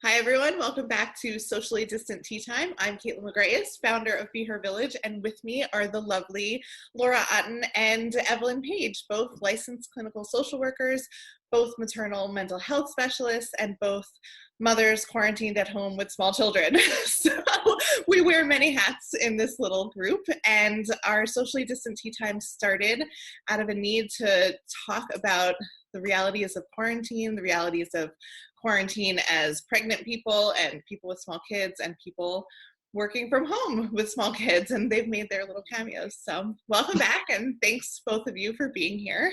Hi, everyone. Welcome back to Socially Distant Tea Time. I'm Kaitlin, founder of Be Her Village, and with me are the lovely Laura Otten and Evelyn Page, both licensed clinical social workers, both maternal mental health specialists, and both mothers quarantined at home with small children. So we wear many hats in this little group, and our Socially Distant Tea Time started out of a need to talk about the realities of quarantine, the realities of quarantine as pregnant people and people with small kids and people working from home with small kids, and they've made their little cameos. So welcome back, and thanks both of you for being here.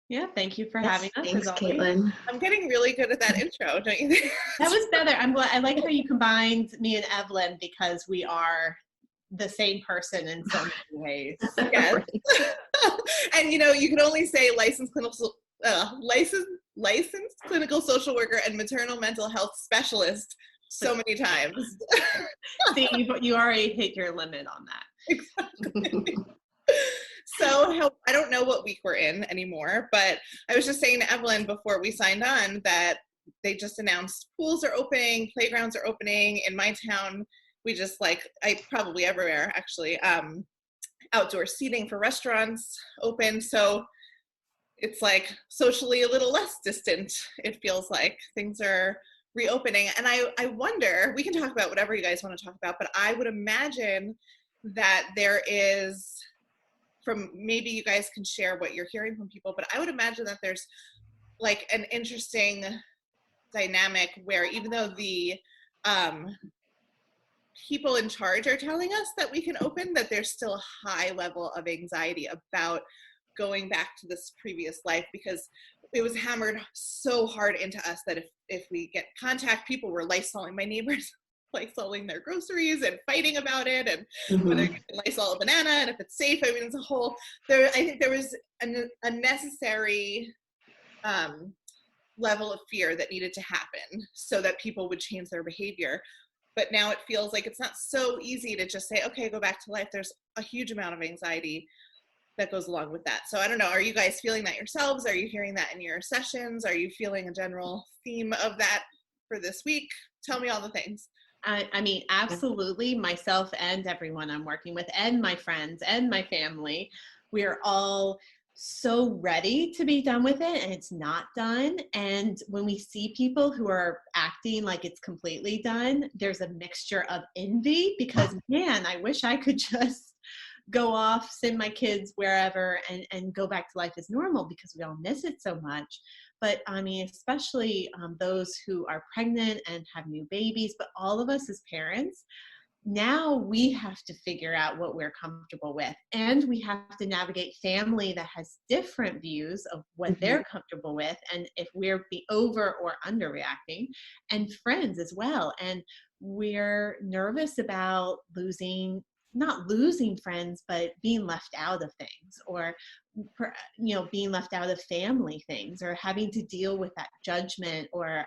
Yeah, thank you for having us. Thanks, Kaitlin. I'm getting really good at that intro, don't you think? That was better. I'm glad. I like how you combined me and Evelyn because we are the same person in so many ways. Yes. And you can only say licensed clinical social worker and maternal mental health specialist so many times. See, you already hit your limit on that. Exactly. So I don't know what week we're in anymore, but I was just saying to Evelyn before we signed on that they just announced pools are opening, playgrounds are opening. In my town, we just probably everywhere actually, outdoor seating for restaurants open. So it's like socially a little less distant. It feels like things are reopening. And I wonder, we can talk about whatever you guys want to talk about, but I would imagine that there is, from maybe you guys can share what you're hearing from people, but I would imagine that there's like an interesting dynamic where even though the people in charge are telling us that we can open, that there's still a high level of anxiety about going back to this previous life, because it was hammered so hard into us that if we get contact, people were Lysoling, my neighbors Lysoling their groceries and fighting about it, and whether you can Lysol a banana and if it's safe. I mean, it's a whole, I think there was a necessary level of fear that needed to happen so that people would change their behavior. But now it feels like it's not so easy to just say, okay, go back to life. There's a huge amount of anxiety that goes along with that. So I don't know, are you guys feeling that yourselves? Are you hearing that in your sessions? Are you feeling a general theme of that for this week? Tell me all the things. I mean, absolutely. Myself and everyone I'm working with and my friends and my family, we are all so ready to be done with it, and it's not done. And when we see people who are acting like it's completely done, there's a mixture of envy because, man, I wish I could just go off, send my kids wherever and go back to life as normal because we all miss it so much. But I mean, especially those who are pregnant and have new babies, but all of us as parents, now we have to figure out what we're comfortable with. And we have to navigate family that has different views of what they're comfortable with, and if we're over or underreacting, and friends as well. And we're nervous about not losing friends, but being left out of things, or being left out of family things, or having to deal with that judgment or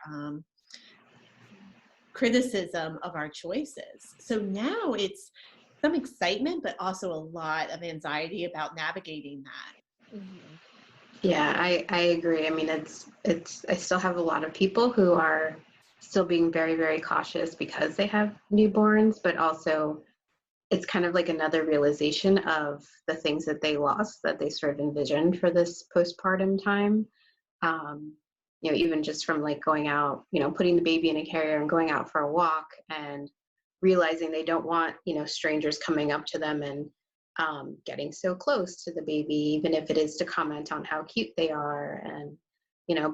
criticism of our choices. So now it's some excitement, but also a lot of anxiety about navigating that. Yeah, I agree. I mean, I still have a lot of people who are still being very, very cautious because they have newborns, but also it's kind of like another realization of the things that they lost that they sort of envisioned for this postpartum time. Even just from like going out, putting the baby in a carrier and going out for a walk and realizing they don't want, strangers coming up to them and getting so close to the baby, even if it is to comment on how cute they are. And,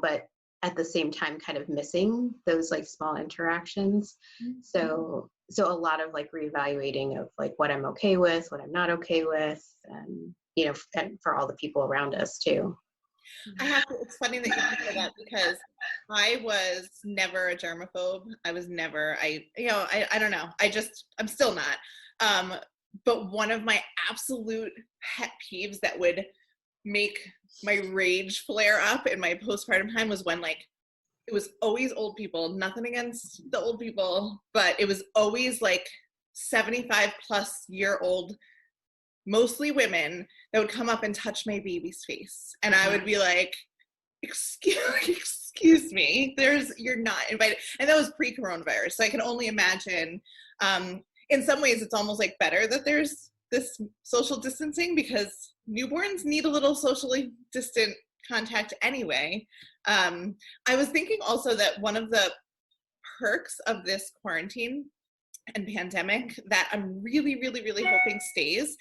but at the same time kind of missing those like small interactions. So a lot of like reevaluating of like what I'm okay with, what I'm not okay with, and and for all the people around us too. It's funny that you say that because I was never a germaphobe. I was never, I don't know. I'm still not. But one of my absolute pet peeves that would make my rage flare up in my postpartum time was when it was always old people, nothing against the old people, but it was always 75 plus year old, mostly women, that would come up and touch my baby's face. And I would be like, excuse me, you're not invited. And that was pre-coronavirus. So I can only imagine, in some ways it's almost like better that there's this social distancing, because newborns need a little socially distant contact anyway. I was thinking also that one of the perks of this quarantine and pandemic that I'm really, really, really hoping stays,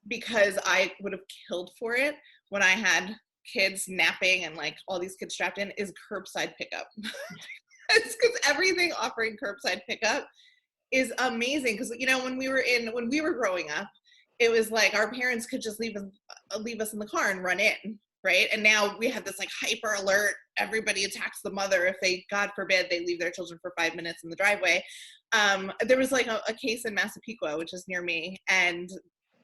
because I would have killed for it when I had kids napping and like all these kids strapped in, is curbside pickup. It's because everything offering curbside pickup is amazing. Because, you know, when we were growing up, it was like our parents could just leave us in the car and run in, right? And now we have this like hyper alert, everybody attacks the mother if they, God forbid, they leave their children for 5 minutes in the driveway. There was like a case in Massapequa, which is near me, and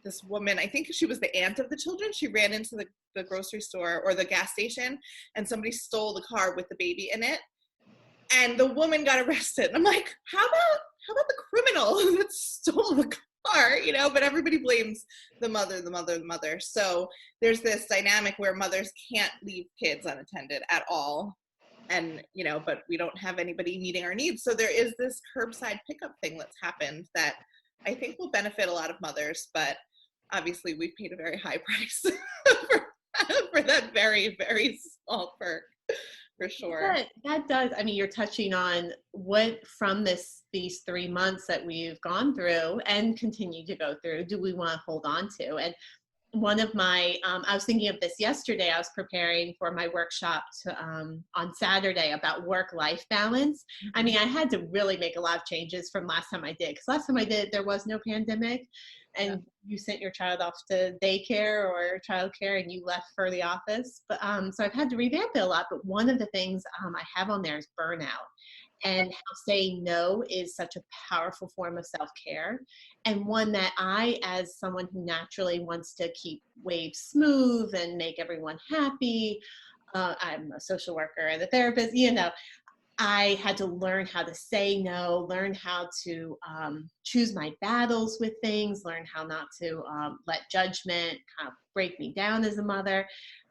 this woman, I think she was the aunt of the children, she ran into the grocery store or the gas station, and somebody stole the car with the baby in it, and the woman got arrested. And I'm like, how about the criminal that stole the car, you know? But everybody blames the mother. So there's this dynamic where mothers can't leave kids unattended at all, and, you know, but we don't have anybody meeting our needs. So there is this curbside pickup thing that's happened that I think will benefit a lot of mothers, but obviously we've paid a very high price for that very, very small perk, for sure. That does, I mean, you're touching on what from these 3 months that we've gone through and continue to go through, do we want to hold on to? And one of my, I was thinking of this yesterday. I was preparing for my workshop on Saturday about work-life balance. I mean, I had to really make a lot of changes from last time I did, because last time I did, there was no pandemic, and you sent your child off to daycare or childcare and you left for the office. But so I've had to revamp it a lot. But one of the things I have on there is burnout, and how saying no is such a powerful form of self-care, and one that I, as someone who naturally wants to keep waves smooth and make everyone happy, I'm a social worker and a therapist, you know, I had to learn how to say no, learn how to choose my battles with things, learn how not to let judgment kind of break me down as a mother.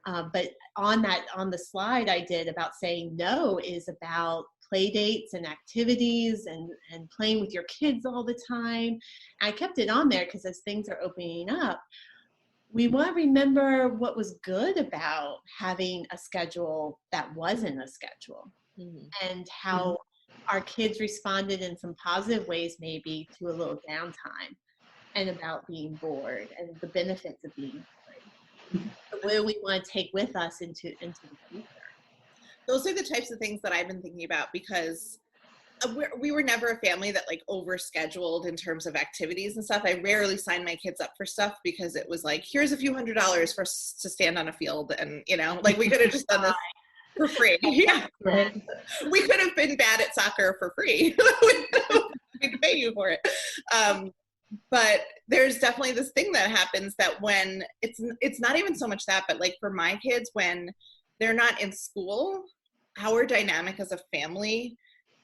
But on the slide I did about saying no is about play dates and activities and playing with your kids all the time. I kept it on there because as things are opening up, we want to remember what was good about having a schedule that wasn't a schedule, and how our kids responded in some positive ways, maybe to a little downtime, and about being bored and the benefits of being bored. What do we want to take with us into the future? Those are the types of things that I've been thinking about, because we were never a family that like overscheduled in terms of activities and stuff. I rarely signed my kids up for stuff because it was like, here's a few $100s for us to stand on a field, and, you know, like we could have just done this for free. Yeah. We could have been bad at soccer for free. We could pay you for it. But there's definitely this thing that happens that when it's not even so much that, but like for my kids, when they're not in school, our dynamic as a family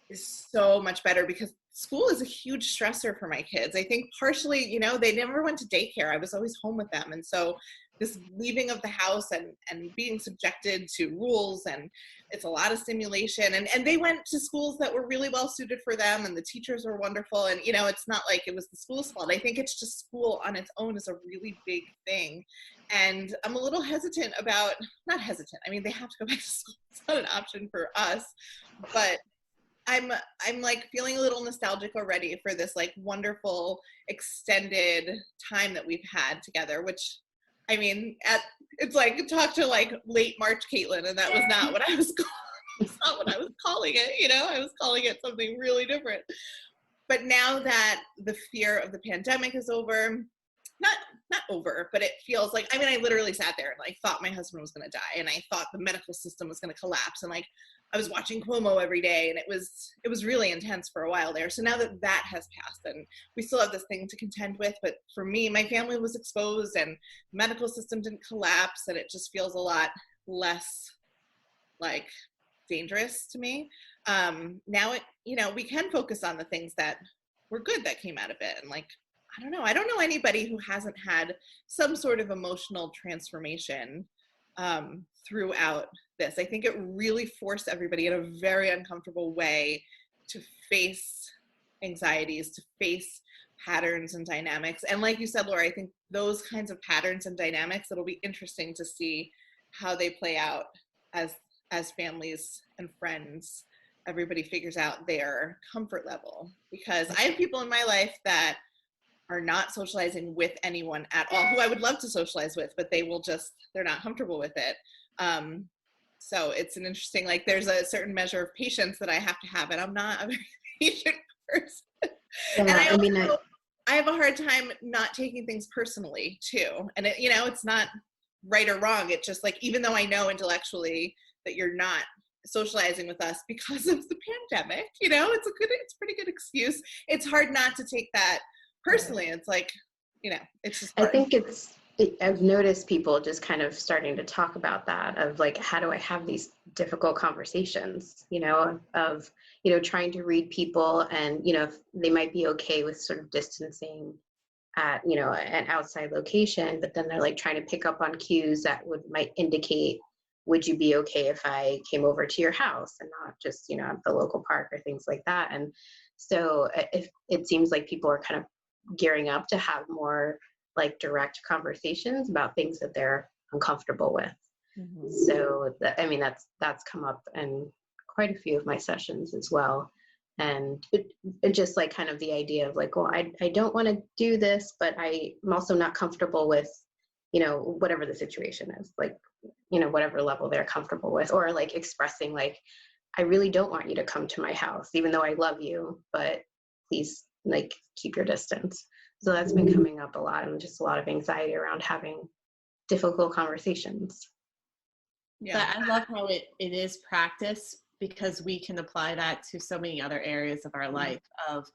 is so much better, because school is a huge stressor for my kids. I think partially, you know, they never went to daycare. I was always home with them. And so this leaving of the house and being subjected to rules, and it's a lot of stimulation, and they went to schools that were really well suited for them, and the teachers were wonderful. And, you know, it's not like it was the school's fault. I think it's just school on its own is a really big thing. And I'm a little hesitant about, not hesitant, I mean, they have to go back to school. It's not an option for us, but I'm like feeling a little nostalgic already for this like wonderful extended time that we've had together, which, I mean, it's like talk to like late March Kaitlin, and that was not what I was calling it, you know. I was calling it something really different. But now that the fear of the pandemic is over, not over, but it feels like, I mean, I literally sat there and like thought my husband was going to die, and I thought the medical system was going to collapse, and like I was watching Cuomo every day, and it was really intense for a while there. So now that has passed, and we still have this thing to contend with, but for me, my family was exposed and the medical system didn't collapse, and it just feels a lot less like dangerous to me. Now it, you know, we can focus on the things that were good that came out of it, and like, I don't know anybody who hasn't had some sort of emotional transformation throughout this. I think it really forced everybody in a very uncomfortable way to face anxieties, to face patterns and dynamics. And like you said, Laura, I think those kinds of patterns and dynamics, it'll be interesting to see how they play out as families and friends, everybody figures out their comfort level. Because I have people in my life that are not socializing with anyone at all, who I would love to socialize with, but they're not comfortable with it. So it's an interesting, like there's a certain measure of patience that I have to have, and I'm not a very patient person. Yeah, And I have a hard time not taking things personally too. And it's not right or wrong. It's just like, even though I know intellectually that you're not socializing with us because of the pandemic, it's a pretty good excuse. It's hard not to take that personally. It's like, it's just hard. I think I've noticed people just kind of starting to talk about that, of like, how do I have these difficult conversations, of trying to read people, and, if they might be okay with sort of distancing at, an outside location, but then they're like trying to pick up on cues that might indicate, would you be okay if I came over to your house and not just, at the local park or things like that. And so it seems like people are kind of gearing up to have more like direct conversations about things that they're uncomfortable with. Mm-hmm. So that's come up in quite a few of my sessions as well. And it just like kind of the idea of like, well, I don't want to do this, but I'm also not comfortable with, whatever the situation is, like, whatever level they're comfortable with, or like expressing like, I really don't want you to come to my house, even though I love you, but please like keep your distance. So that's been coming up a lot, and just a lot of anxiety around having difficult conversations. Yeah, I love how it is practice, because we can apply that to so many other areas of our life of,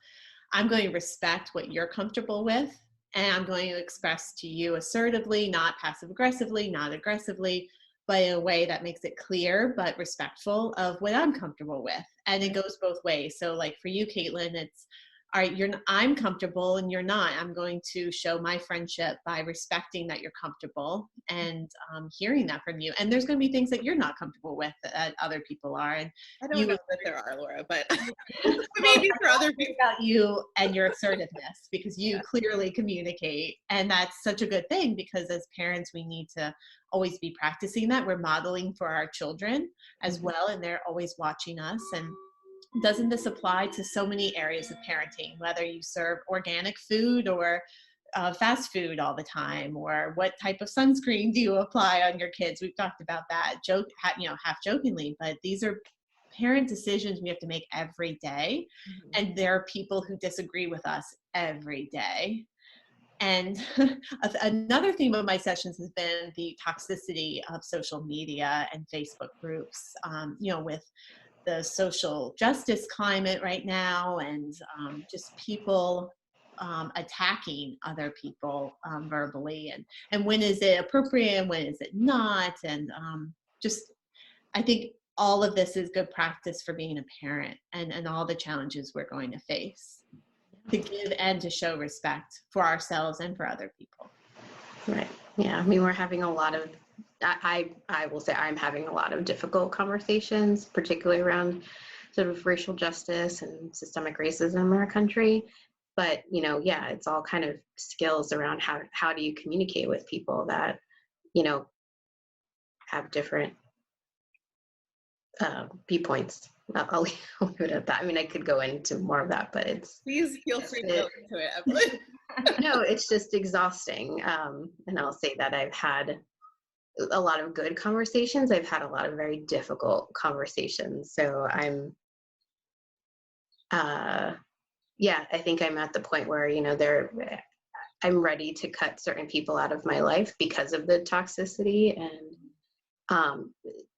I'm going to respect what you're comfortable with, and I'm going to express to you assertively, not passive aggressively, not aggressively, but in a way that makes it clear but respectful of what I'm comfortable with. And it goes both ways. So like for you, Kaitlin, it's, all right, I'm comfortable and you're not. I'm going to show my friendship by respecting that you're comfortable and hearing that from you. And there's going to be things that you're not comfortable with that other people are. And I don't know that there are, Laura, but maybe for other people. About you and your assertiveness, because you clearly communicate. And that's such a good thing, because as parents, we need to always be practicing that. We're modeling for our children as well, and they're always watching us. And doesn't this apply to so many areas of parenting, whether you serve organic food or fast food all the time, or what type of sunscreen do you apply on your kids? We've talked about that half jokingly, but these are parent decisions we have to make every day. And there are people who disagree with us every day. And another theme of my sessions has been the toxicity of social media and Facebook groups, with the social justice climate right now, and just people attacking other people verbally, and when is it appropriate and when is it not, and I think all of this is good practice for being a parent and all the challenges we're going to face, to give and to show respect for ourselves and for other people. Right. Yeah. I mean, we're having a lot of, I will say I'm having a lot of difficult conversations, particularly around sort of racial justice and systemic racism in our country. But, it's all kind of skills around how do you communicate with people that, have different viewpoints. I'll leave it at that. I mean, I could go into more of that, but please feel free to go into it, Evelyn. No, it's just exhausting. And I'll say that I've had a lot of good conversations. I've had a lot of very difficult conversations. So I think I'm at the point where, I'm ready to cut certain people out of my life because of the toxicity, and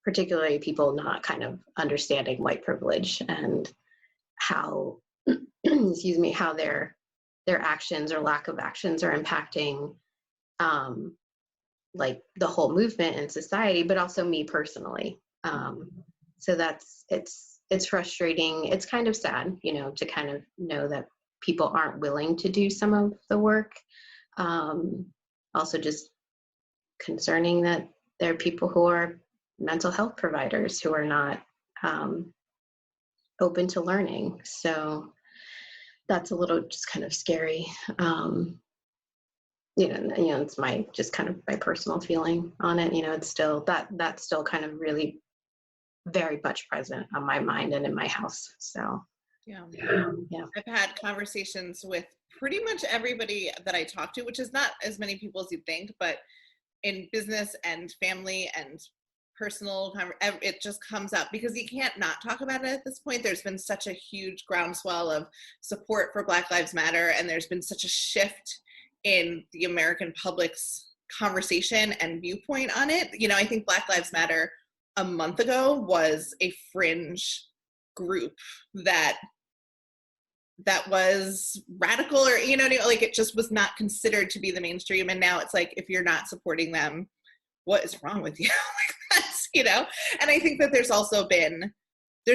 particularly people not kind of understanding white privilege and how, how their actions or lack of actions are impacting like the whole movement in society, but also me personally. So it's frustrating. It's kind of sad, to kind of know that people aren't willing to do some of the work. Also just concerning that there are people who are mental health providers who are not open to learning. So that's a little just kind of scary. It's my just kind of my personal feeling on it. It's still that's still kind of really very much present on my mind and in my house. So yeah. Yeah. I've had conversations with pretty much everybody that I talk to, which is not as many people as you'd think, but in business and family and personal, it just comes up because you can't not talk about it at this point. There's been such a huge groundswell of support for Black Lives Matter, and there's been such a shift in the American public's conversation and viewpoint on it. I think Black Lives Matter a month ago was a fringe group that was radical, or like it just was not considered to be the mainstream. And now it's like, if you're not supporting them, what is wrong with you? Like that's, and I think that there's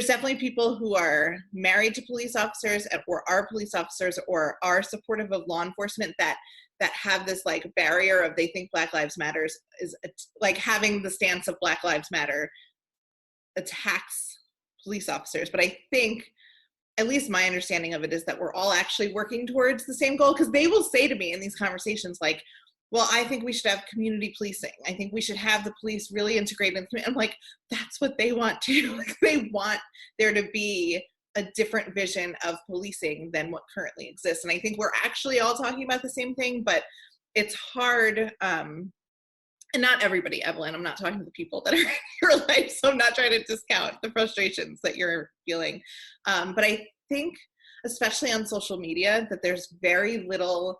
definitely people who are married to police officers or are police officers or are supportive of law enforcement that have this like barrier of, they think Black Lives Matter is like having the stance of Black Lives Matter attacks police officers. But I think, at least my understanding of it, is that we're all actually working towards the same goal, because they will say to me in these conversations, like, well, I think we should have community policing. I think we should have the police really integrated. I'm like, that's what they want too. Like, they want there to be a different vision of policing than what currently exists. And I think we're actually all talking about the same thing, but it's hard. And not everybody, Evelyn, I'm not talking to the people that are in your life, so I'm not trying to discount the frustrations that you're feeling. But I think, especially on social media, that there's very little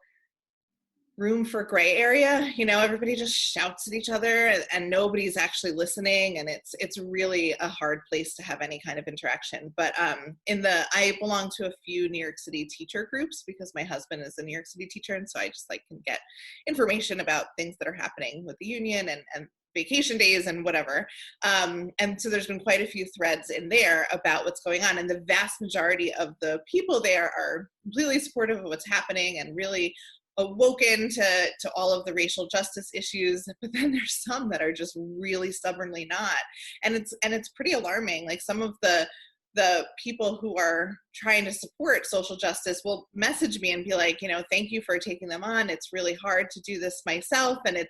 room for gray area. Everybody just shouts at each other and nobody's actually listening, and it's really a hard place to have any kind of interaction. But I belong to a few New York City teacher groups because my husband is a New York City teacher, and so I just like can get information about things that are happening with the union and vacation days and whatever. And so there's been quite a few threads in there about what's going on, and the vast majority of the people there are completely supportive of what's happening and really awoken to all of the racial justice issues. But then there's some that are just really stubbornly not, and it's pretty alarming. Like, some of the people who are trying to support social justice will message me and be like, thank you for taking them on. It's really hard to do this myself, and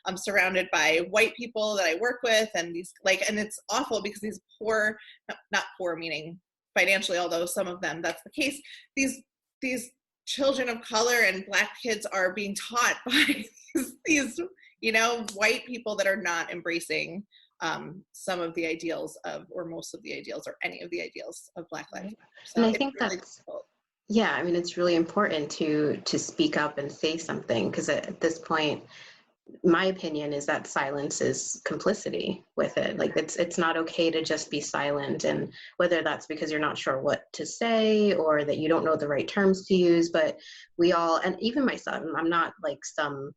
I'm surrounded by white people that I work with, and and it's awful because these poor, not poor meaning financially, although some of them that's the case, these children of color and Black kids are being taught by these white people that are not embracing some of the ideals of, or most of the ideals, or any of the ideals of Black Lives Matter. So and I think really that's difficult. Yeah, I mean, it's really important to speak up and say something, because at this point, my opinion is that silence is complicity with it. Like, it's not okay to just be silent, and whether that's because you're not sure what to say or that you don't know the right terms to use, but we all, and even myself, I'm not like some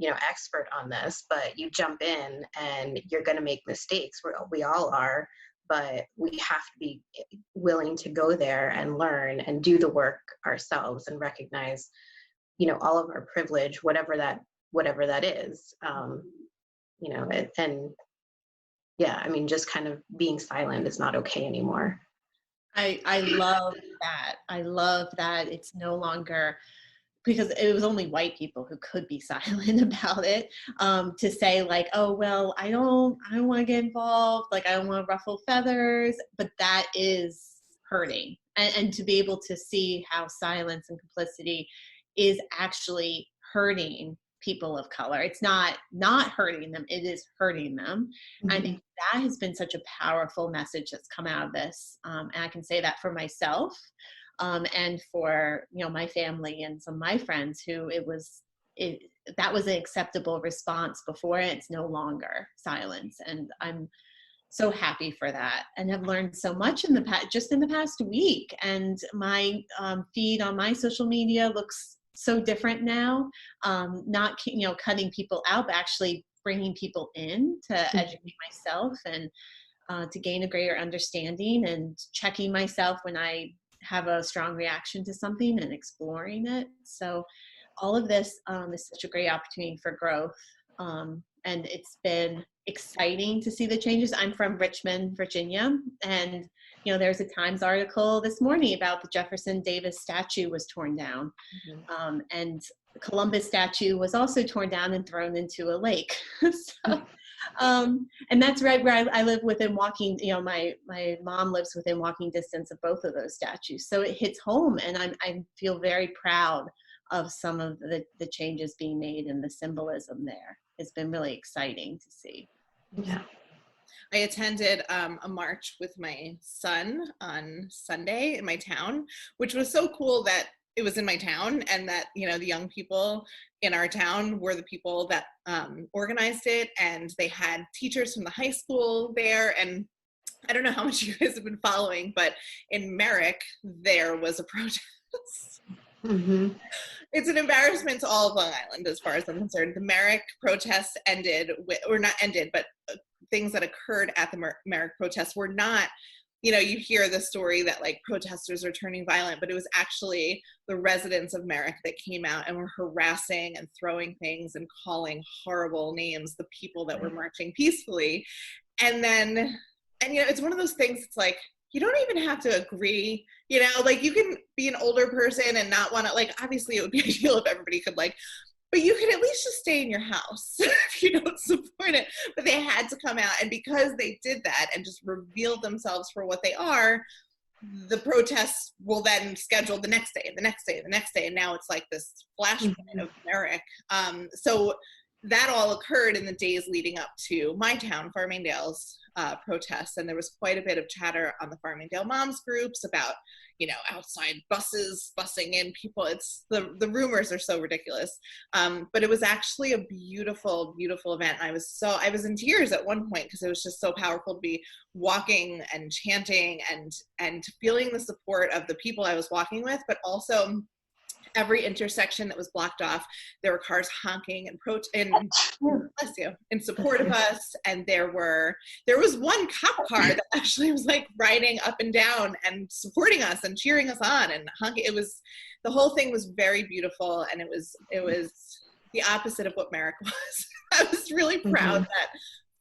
expert on this, but you jump in and you're going to make mistakes. We all are, but we have to be willing to go there and learn and do the work ourselves and recognize all of our privilege, whatever that is. And yeah, I mean, just kind of being silent is not okay anymore. I love that. I love that it's no longer, because it was only white people who could be silent about it, to say like, oh, well, I don't want to get involved. Like, I don't want to ruffle feathers, but that is hurting. And to be able to see how silence and complicity is actually hurting people of color. It's not hurting them, it is hurting them. Mm-hmm. I think that has been such a powerful message that's come out of this. And I can say that for myself, and for my family and some of my friends who that was an acceptable response before, and it's no longer silence. And I'm so happy for that, and have learned so much in the past week. And my feed on my social media looks so different now. Not cutting people out, but actually bringing people in to educate myself and to gain a greater understanding, and checking myself when I have a strong reaction to something and exploring it. So all of this is such a great opportunity for growth. And it's been exciting to see the changes. I'm from Richmond, Virginia, and there's a Times article this morning about the Jefferson Davis statue was torn down, and the Columbus statue was also torn down and thrown into a lake. So, and that's right where I live, within walking. My mom lives within walking distance of both of those statues, so it hits home, and I feel very proud of some of the changes being made, and the symbolism there. It's been really exciting to see. Yeah. I attended a march with my son on Sunday in my town, which was so cool that it was in my town, and that, the young people in our town were the people that organized it, and they had teachers from the high school there. And I don't know how much you guys have been following, but in Merrick, there was a protest. Mm-hmm. It's an embarrassment to all of Long Island, as far as I'm concerned. The Merrick protests ended or not ended, but things that occurred at the Merrick protests were not, you hear the story that like protesters are turning violent, but it was actually the residents of Merrick that came out and were harassing and throwing things and calling horrible names the people that were marching peacefully. And it's one of those things, it's like, you don't even have to agree, like you can be an older person and not want to, like, obviously it would be ideal if everybody could, like, but you can at least just stay in your house if you don't support it. But they had to come out, and because they did that and just revealed themselves for what they are, the protests will then schedule the next day and the next day and the next day, and now it's like this flashpoint of Merrick. So that all occurred in the days leading up to my town, Farmingdale's protests, and there was quite a bit of chatter on the Farmingdale moms groups about, outside buses bussing in people. It's the rumors are so ridiculous, but it was actually a beautiful, beautiful event. I was in tears at one point because it was just so powerful to be walking and chanting and feeling the support of the people I was walking with, but also every intersection that was blocked off, there were cars honking and bless you, in support of us. And there was one cop car that actually was like riding up and down and supporting us and cheering us on and honking. The whole thing was very beautiful, and it was the opposite of what Merrick was. I was really proud that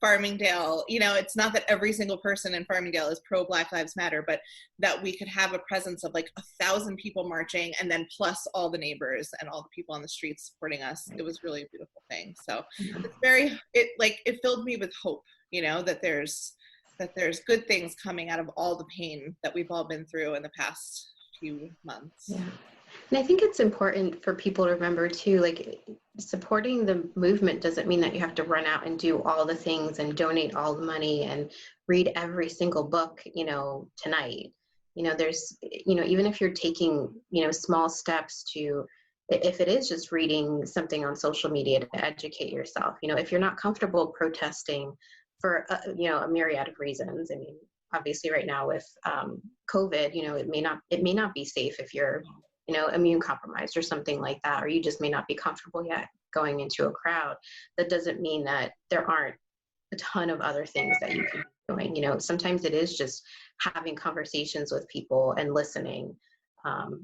Farmingdale, it's not that every single person in Farmingdale is pro Black Lives Matter, but that we could have a presence of like 1,000 people marching, and then plus all the neighbors and all the people on the streets supporting us. It was really a beautiful thing. So it filled me with hope, that there's good things coming out of all the pain that we've all been through in the past few months. Yeah. And I think it's important for people to remember too, like, supporting the movement doesn't mean that you have to run out and do all the things and donate all the money and read every single book, tonight. There's, even if you're taking, small steps to, if it is just reading something on social media to educate yourself, if you're not comfortable protesting for, a myriad of reasons. I mean, obviously right now with COVID, it may not be safe if you're, immune compromised or something like that, or you just may not be comfortable yet going into a crowd. That doesn't mean that there aren't a ton of other things that you can be doing. Sometimes it is just having conversations with people and listening,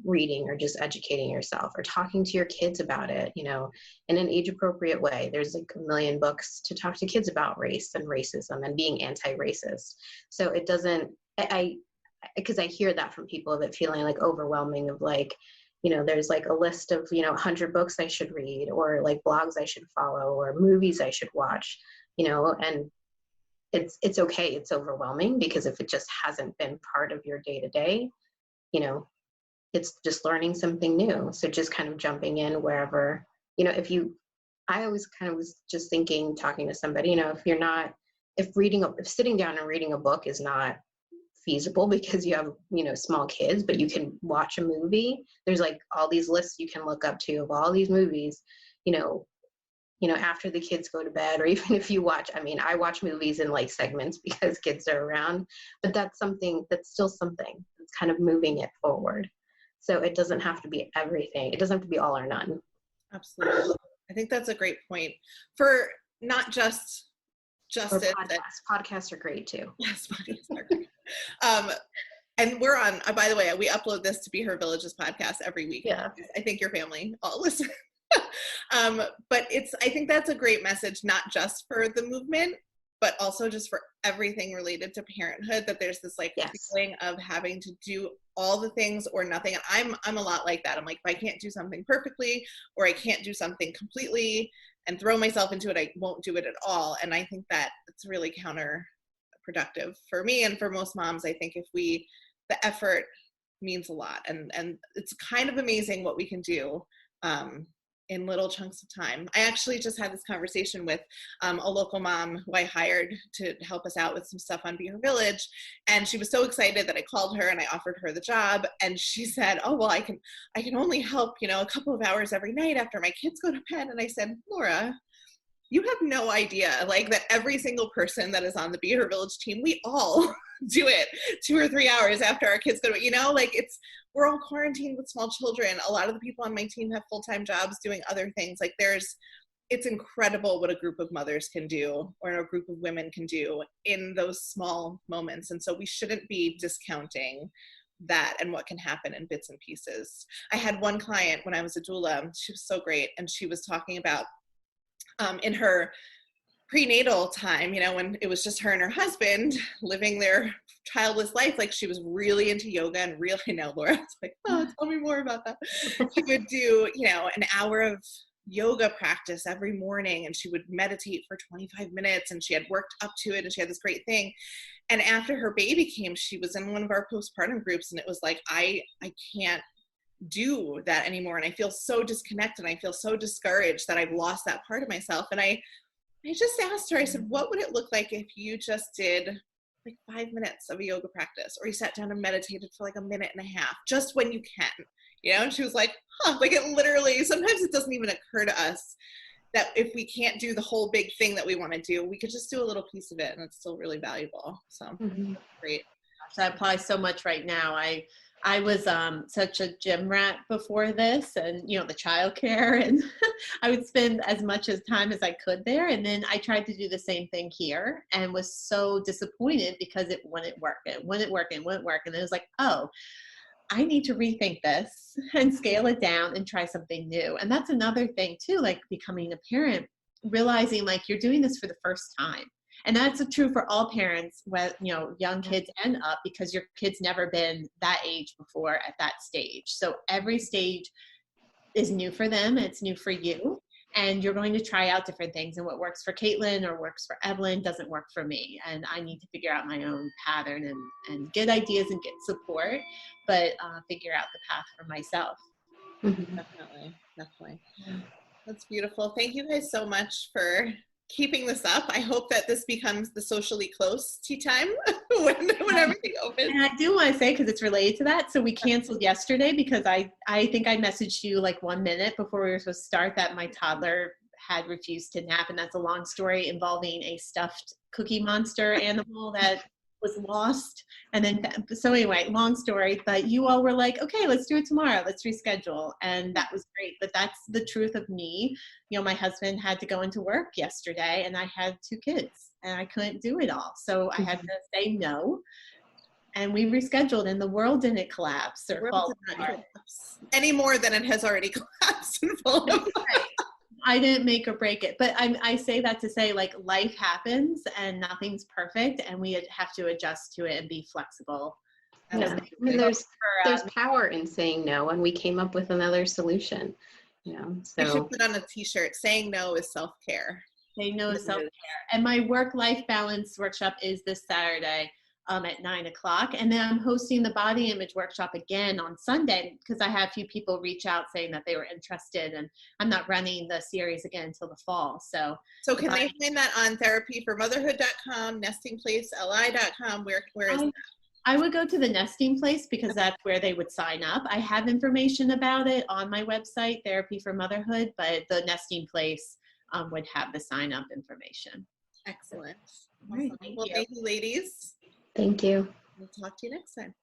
reading, or just educating yourself, or talking to your kids about it, in an age appropriate way. There's like a million books to talk to kids about race and racism and being anti-racist. So it doesn't, because I hear that from people of it feeling like overwhelming, of like, there's like a list of, 100 books I should read, or like blogs I should follow, or movies I should watch, and it's okay. It's overwhelming, because if it just hasn't been part of your day to day, it's just learning something new. So just kind of jumping in wherever, I always kind of was just thinking, talking to somebody, if sitting down and reading a book is not feasible because you have, small kids, but you can watch a movie. There's like all these lists you can look up to of all these movies, after the kids go to bed, or even if you watch, I watch movies in like segments because kids are around, but that's still something that's kind of moving it forward. So it doesn't have to be everything. It doesn't have to be all or none. Absolutely. I think that's a great point for not just justice. Podcasts are great too. Yes, podcasts are great. And we're on, by the way, we upload this to Be Her Village's podcast every week. Yeah. I think your family all listen. But I think that's a great message, not just for the movement, but also just for everything related to parenthood, that there's this like Yes. feeling of having to do all the things or nothing. And I'm a lot like that. I'm like, if I can't do something perfectly or I can't do something completely and throw myself into it, I won't do it at all. And I think that it's really counterproductive for me and for most moms. I think if the effort means a lot, and it's kind of amazing what we can do in little chunks of time. I actually just had this conversation with a local mom who I hired to help us out with some stuff on Be Her Village, and she was so excited that I called her and I offered her the job, and she said, oh well, I can only help a couple of hours every night after my kids go to bed. And I said, Laura, you have no idea, like, that every single person that is on the Be Her Village team, we all do it 2 or 3 hours after our kids go to, like, we're all quarantined with small children. A lot of the people on my team have full-time jobs doing other things. Like, it's incredible what a group of mothers can do, or a group of women can do in those small moments. And so we shouldn't be discounting that and what can happen in bits and pieces. I had one client when I was a doula, she was so great, and she was talking about in her prenatal time, when it was just her and her husband living their childless life, like, she was really into yoga and really, now Laura's like, oh, tell me more about that. She would do, an hour of yoga practice every morning, and she would meditate for 25 minutes, and she had worked up to it, and she had this great thing. And after her baby came, she was in one of our postpartum groups, and it was like, I can't do that anymore, and I feel so disconnected, and I feel so discouraged that I've lost that part of myself. And I just asked her, I said, what would it look like if you just did like 5 minutes of a yoga practice, or you sat down and meditated for like a minute and a half, just when you can, and she was like, like, it literally, sometimes it doesn't even occur to us that if we can't do the whole big thing that we want to do, we could just do a little piece of it, and it's still really valuable. So great. That applies so much right now. I was such a gym rat before this, and the childcare, and I would spend as much time as I could there. And then I tried to do the same thing here and was so disappointed because it wouldn't work. And then it was like, oh, I need to rethink this and scale it down and try something new. And that's another thing too, like becoming a parent, realizing like you're doing this for the first time. And that's true for all parents, with young kids and up, because your kid's never been that age before at that stage. So every stage is new for them. It's new for you. And you're going to try out different things. And what works for Kaitlin or works for Evelyn doesn't work for me. And I need to figure out my own pattern and get ideas and get support, but figure out the path for myself. Definitely. That's beautiful. Thank you guys so much for keeping this up. I hope that this becomes the socially close tea time when everything opens. And I do want to say, because it's related to that, so we canceled yesterday because I think I messaged you like 1 minute before we were supposed to start that my toddler had refused to nap, and that's a long story involving a stuffed Cookie Monster animal that was lost. And then, so anyway, long story, but you all were like, okay, let's do it tomorrow. Let's reschedule. And that was great. But that's the truth of me. My husband had to go into work yesterday, and I had 2 kids and I couldn't do it all. So I had to say no. And we rescheduled, and the world didn't collapse or fall apart any more than it has already collapsed and fallen apart. I didn't make or break it, but I say that to say, like, life happens and nothing's perfect, and we have to adjust to it and be flexible. Yeah. I mean, there's power in saying no, and we came up with another solution. So we should put on a T-shirt: "Saying no is self-care." Say no is self-care. And my work-life balance workshop is this Saturday at 9 o'clock. And then I'm hosting the body image workshop again on Sunday, because I had a few people reach out saying that they were interested, and I'm not running the series again until the fall. So can they find that on therapyformotherhood.com, nestingplaceli.com? Where is that? I would go to the Nesting Place, because that's where they would sign up. I have information about it on my website, Therapy for Motherhood, but the Nesting Place would have the sign up information. Excellent. All right, Thank you, ladies. Thank you. We'll talk to you next time.